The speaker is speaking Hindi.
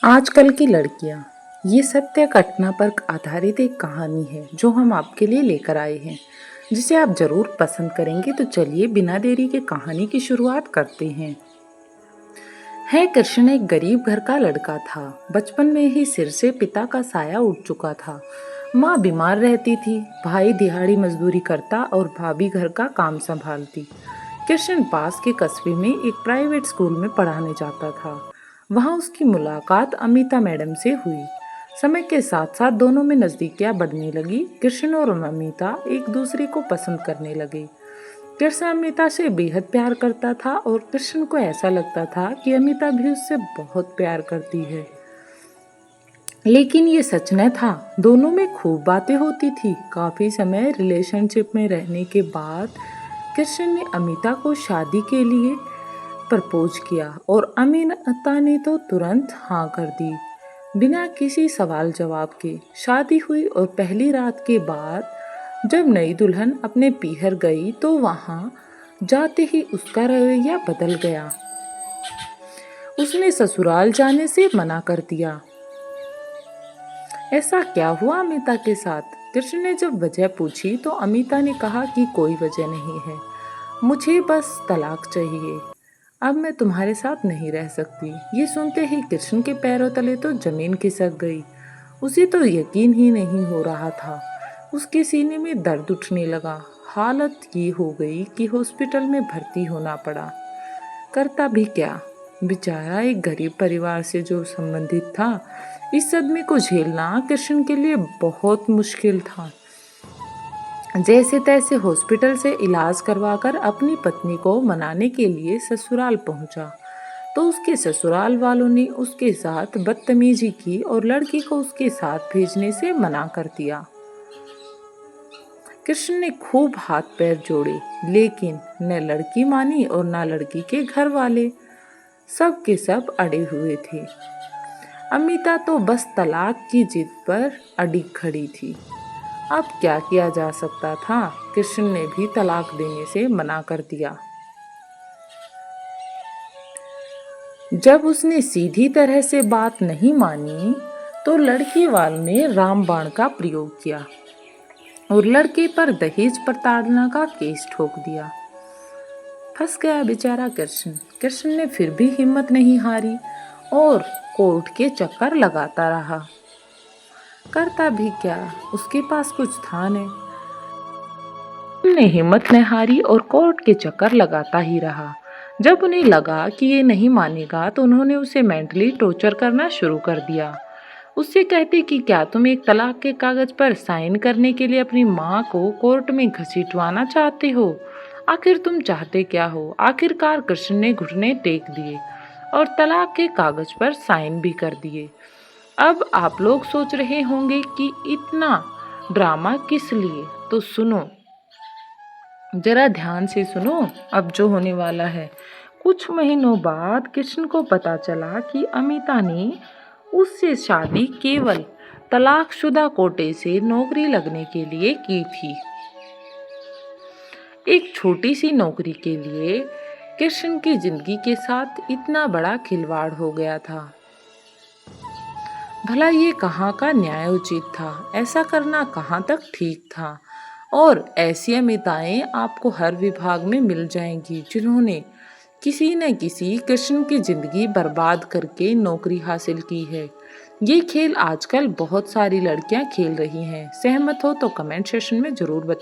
आजकल की लड़कियां, ये सत्य घटना पर आधारित एक कहानी है जो हम आपके लिए लेकर आए हैं, जिसे आप जरूर पसंद करेंगे। तो चलिए बिना देरी के कहानी की शुरुआत करते हैं। कृष्ण एक गरीब घर का लड़का था। बचपन में ही सिर से पिता का साया उठ चुका था। माँ बीमार रहती थी, भाई दिहाड़ी मजदूरी करता और भाभी घर का काम संभालती। कृष्ण पास के कस्बे में एक प्राइवेट स्कूल में पढ़ाने जाता था। वहाँ उसकी मुलाकात अमिता मैडम से हुई। समय के साथ साथ दोनों में नजदीकियां बढ़ने लगी। कृष्ण और अमिता एक दूसरे को पसंद करने लगे। कृष्ण अमिता से बेहद प्यार करता था और कृष्ण को ऐसा लगता था कि अमिता भी उससे बहुत प्यार करती है। लेकिन ये सच न था। दोनों में खूब बातें होती थी। काफी समय रिलेशनशिप में रहने के बाद कृष्ण ने अमिता को शादी के लिए प्रपोज किया और अमिता ने तो तुरंत हाँ कर दी, बिना किसी सवाल जवाब के। शादी हुई और पहली रात के बाद जब नई दुल्हन अपने पीहर गई तो वहां जाते ही उसका रवैया बदल गया। उसने ससुराल जाने से मना कर दिया। ऐसा क्या हुआ अमिता के साथ? कृष्ण ने जब वजह पूछी तो अमिता ने कहा कि कोई वजह नहीं है, मुझे बस तलाक चाहिए। अब मैं तुम्हारे साथ नहीं रह सकती। ये सुनते ही कृष्ण के पैरों तले तो जमीन खिसक गई। उसे तो यकीन ही नहीं हो रहा था। उसके सीने में दर्द उठने लगा। हालत ये हो गई कि हॉस्पिटल में भर्ती होना पड़ा। करता भी क्या? बेचारा एक गरीब परिवार से जो संबंधित था। इस सदमे को झेलना कृष्ण के लिए बहुत मुश्किल था। जैसे तैसे हॉस्पिटल से इलाज करवाकर अपनी पत्नी को मनाने के लिए ससुराल पहुंचा तो उसके ससुराल वालों ने उसके साथ बदतमीजी की और लड़की को उसके साथ भेजने से मना कर दिया। कृष्ण ने खूब हाथ पैर जोड़े, लेकिन न लड़की मानी और न लड़की के घर वाले। सब के सब अड़े हुए थे। अमिता तो बस तलाक की जिद पर अड़ी खड़ी थी। अब क्या किया जा सकता था? कृष्ण ने भी तलाक देने से मना कर दिया। जब उसने सीधी तरह से बात नहीं मानी तो लड़की वालों ने रामबाण का प्रयोग किया और लड़के पर दहेज प्रताड़ना का केस ठोक दिया। फंस गया बेचारा कृष्ण। कृष्ण ने फिर भी हिम्मत नहीं हारी और कोर्ट के चक्कर लगाता रहा। करता भी क्या, उसके पास कुछ था नहीं। उन्हें हिम्मत न हारी और कोर्ट के चक्कर लगाता ही रहा। जब उन्हें लगा कि ये नहीं मानेगा तो उन्होंने उसे मेंटली टॉर्चर करना शुरू कर दिया। उससे कहते कि क्या तुम एक तलाक के कागज पर साइन करने के लिए अपनी माँ को कोर्ट में घसीटवाना चाहते हो? आखिर तुम चाहते क्या हो? आखिरकार कृष्ण ने घुटने टेक दिए और तलाक के कागज पर साइन भी कर दिए। अब आप लोग सोच रहे होंगे कि इतना ड्रामा किस लिए? तो सुनो, जरा ध्यान से सुनो अब जो होने वाला है। कुछ महीनों बाद कृष्ण को पता चला कि अमिता ने उससे शादी केवल तलाकशुदा कोटे से नौकरी लगने के लिए की थी। एक छोटी सी नौकरी के लिए कृष्ण की जिंदगी के साथ इतना बड़ा खिलवाड़ हो गया था। भला ये कहाँ का न्याय उचित था? ऐसा करना कहाँ तक ठीक था? और ऐसी अमिताएं आपको हर विभाग में मिल जाएंगी जिन्होंने किसी न किसी कृष्ण की जिंदगी बर्बाद करके नौकरी हासिल की है। ये खेल आजकल बहुत सारी लड़कियां खेल रही हैं। सहमत हो तो कमेंट सेक्शन में जरूर बताएं।